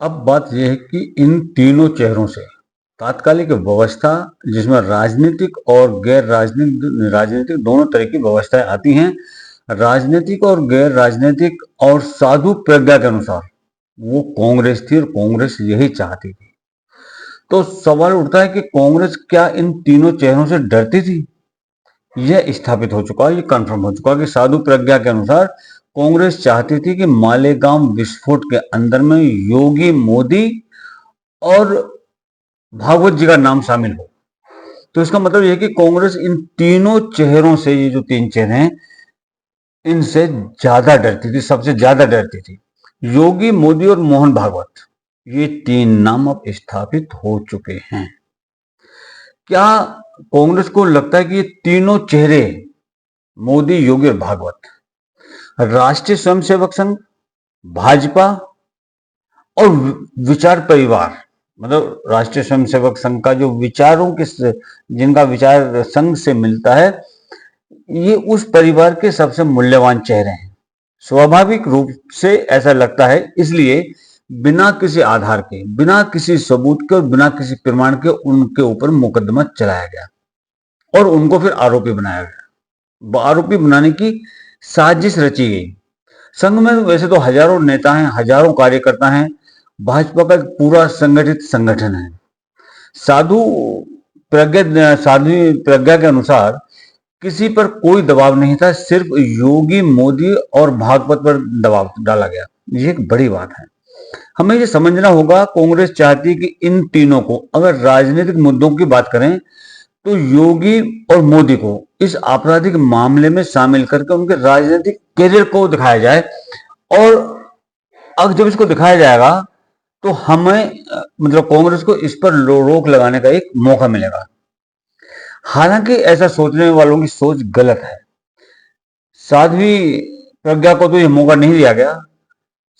अब बात यह है कि इन तीनों चेहरों से तात्कालिक व्यवस्था, जिसमें राजनीतिक और गैर राजनीतिक राजनीतिक दोनों तरह की व्यवस्थाएं आती हैं। राजनीतिक और गैर राजनीतिक और साधु प्रज्ञा के अनुसार वो कांग्रेस थी और कांग्रेस यही चाहती थी। तो सवाल उठता है कि कांग्रेस क्या इन तीनों चेहरों से डरती थी? यह स्थापित हो चुका, ये कंफर्म हो चुका कि साधु प्रज्ञा के अनुसार कांग्रेस चाहती थी कि मालेगांव विस्फोट के अंदर में योगी, मोदी और भागवत जी का नाम शामिल हो। तो इसका मतलब यह है कि कांग्रेस इन तीनों चेहरों से, ये जो तीन चेहरे हैं, इनसे ज्यादा डरती थी, सबसे ज्यादा डरती थी। योगी, मोदी और मोहन भागवत, ये तीन नाम अब स्थापित हो चुके हैं। क्या कांग्रेस को लगता है कि ये तीनों चेहरे, मोदी, योगी और भागवत, राष्ट्रीय स्वयंसेवक संघ, भाजपा और विचार परिवार, मतलब राष्ट्रीय स्वयंसेवक संघ का जो विचारों के, जिनका विचार संघ से मिलता है, ये उस परिवार के सबसे मूल्यवान चेहरे हैं? स्वाभाविक रूप से ऐसा लगता है, इसलिए बिना किसी आधार के, बिना किसी सबूत के और बिना किसी प्रमाण के उनके ऊपर मुकदमा चलाया गया और उनको फिर आरोपी बनाया गया। आरोपी बनाने की साजिश रची गई। संघ में वैसे तो हजारों नेता हैं, हजारों कार्यकर्ता हैं, भाजपा का एक पूरा संगठित संगठन है। साधु प्रज्ञा के अनुसार किसी पर कोई दबाव नहीं था, सिर्फ योगी, मोदी और भागवत पर दबाव डाला गया। ये एक बड़ी बात है। हमें ये समझना होगा, कांग्रेस चाहती है कि इन तीनों को, अगर राजनीतिक मुद्दों की बात करें, तो योगी और मोदी को इस आपराधिक मामले में शामिल करके उनके राजनीतिक करियर को दिखाया जाए। और अब जब इसको दिखाया जाएगा तो हमें मतलब कांग्रेस को इस पर रोक लगाने का एक मौका मिलेगा। हालांकि ऐसा सोचने वालों की सोच गलत है। साध्वी प्रज्ञा को तो यह मौका नहीं दिया गया।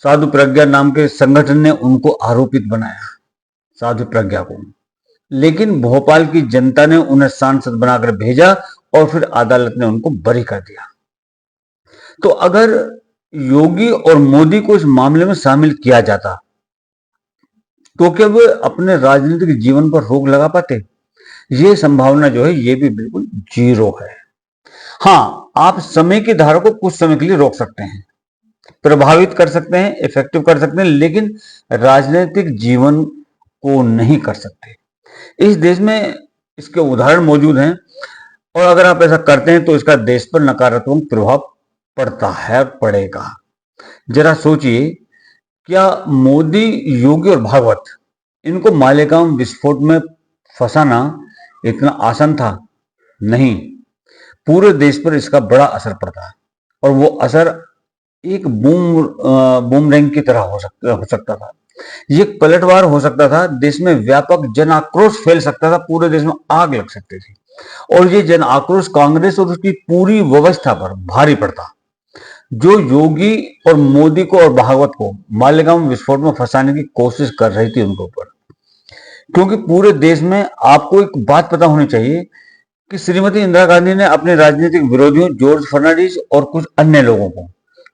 साधु प्रज्ञा नाम के संगठन ने उनको आरोपित बनाया, साधु प्रज्ञा को। लेकिन भोपाल की जनता ने उन्हें सांसद बनाकर भेजा और फिर अदालत ने उनको बरी कर दिया। तो अगर योगी और मोदी को इस मामले में शामिल किया जाता तो क्या वे अपने राजनीतिक जीवन पर रोक लगा पाते? ये संभावना जो है, ये भी बिल्कुल जीरो है। हाँ, आप समय की धारा को कुछ समय के लिए रोक सकते हैं, प्रभावित कर सकते हैं, इफेक्टिव कर सकते हैं, लेकिन राजनीतिक जीवन को नहीं कर सकते। इस देश में इसके उदाहरण मौजूद हैं और अगर आप ऐसा करते हैं तो इसका देश पर नकारात्मक प्रभाव पड़ता है, पड़ेगा। जरा सोचिए, क्या मोदी, योगी और भागवत, इनको मालेगांव विस्फोट में फंसाना इतना आसान था? नहीं। पूरे देश पर इसका बड़ा असर पड़ता है और वो असर एक बूमरैंग की तरह हो सकता था। ये पलटवार हो सकता था, देश में व्यापक जन आक्रोश फैल सकता था, पूरे देश में आग लग सकती थी और ये जन आक्रोश कांग्रेस और उसकी पूरी व्यवस्था पर भारी पड़ता, जो योगी और मोदी को और भागवत को मालेगांव विस्फोट में फंसाने की कोशिश कर रही थी उनके ऊपर। क्योंकि पूरे देश में आपको एक बात पता होनी चाहिए कि श्रीमती इंदिरा गांधी ने अपने राजनीतिक विरोधियों जॉर्ज फर्नांडिस और कुछ अन्य लोगों को,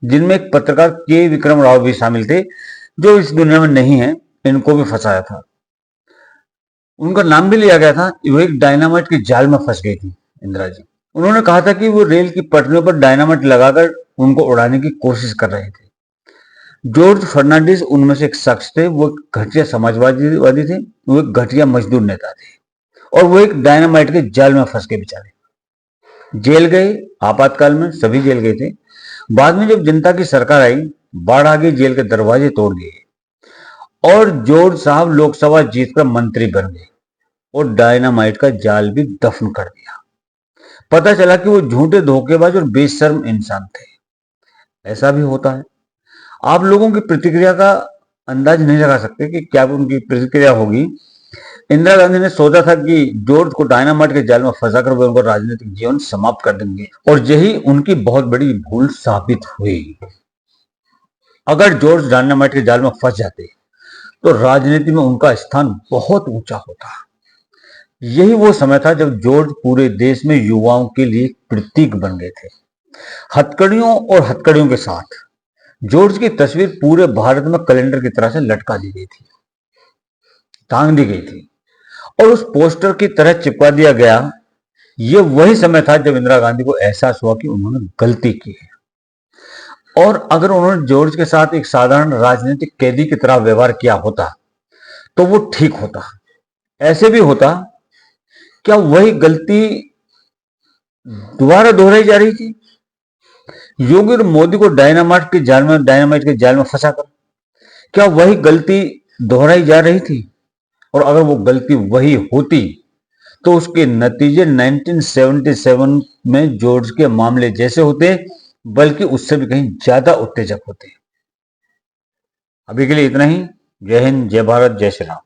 जिनमें एक पत्रकार के विक्रम राव भी शामिल थे, जो इस दुनिया में नहीं है, इनको भी फंसाया था। उनका नाम भी लिया गया था। वो एक डायनामाइट के जाल में फंस गई थी इंदिरा जी। उन्होंने कहा था कि वो रेल की पटरियों पर डायनामाइट लगाकर उनको उड़ाने की कोशिश कर रहे थे। जॉर्ज फर्नांडिस उनमें से एक शख्स थे। वो घटिया समाजवादी थे, वो एक घटिया मजदूर नेता थे और वो एक डायनामाइट के जाल में फंस के बेचारे जेल गए। आपातकाल में सभी जेल गए थे। बाद में जब जनता की सरकार आई, बाढ़ आ गई, जेल के दरवाजे तोड़ दिए और जॉर्ज साहब लोकसभा जीतकर मंत्री बन गए और डायनामाइट का जाल भी दफन कर दिया। पता चला कि वो झूठे, धोखेबाज और बेशर्म इंसान थे। ऐसा भी होता है। आप लोगों की प्रतिक्रिया का अंदाज नहीं लगा सकते कि क्या उनकी प्रतिक्रिया होगी। इंदिरा गांधी ने सोचा था कि जॉर्ज को डायनामाइट के जाल में फंसाकर वे उनका राजनीतिक जीवन समाप्त कर देंगे और यही उनकी बहुत बड़ी भूल साबित हुई। अगर जॉर्ज डायनामाइट के जाल में फंस जाते तो राजनीति में उनका स्थान बहुत ऊंचा होता। यही वो समय था जब जॉर्ज पूरे देश में युवाओं के लिए प्रतीक बन गए थे। हथकड़ियों और हथकड़ियों के साथ जॉर्ज की तस्वीर पूरे भारत में कैलेंडर की तरह से लटका दी गई थी, टांग दी गई थी और उस पोस्टर की तरह चिपका दिया गया। यह वही समय था जब इंदिरा गांधी को एहसास हुआ कि उन्होंने गलती की है, और अगर उन्होंने जॉर्ज के साथ एक साधारण राजनीतिक कैदी की तरह व्यवहार किया होता तो वो ठीक होता। ऐसे भी होता, क्या वही गलती दोबारा दोहराई जा रही थी? योगी और मोदी को डायनामाइट के जाल में फंसाकर क्या वही गलती दोहराई जा रही थी? और अगर वो गलती वही होती तो उसके नतीजे 1977 में जॉर्ज के मामले जैसे होते, बल्कि उससे भी कहीं ज्यादा उत्तेजक होते। अभी के लिए इतना ही। जय हिंद, जय भारत, जय श्री राम।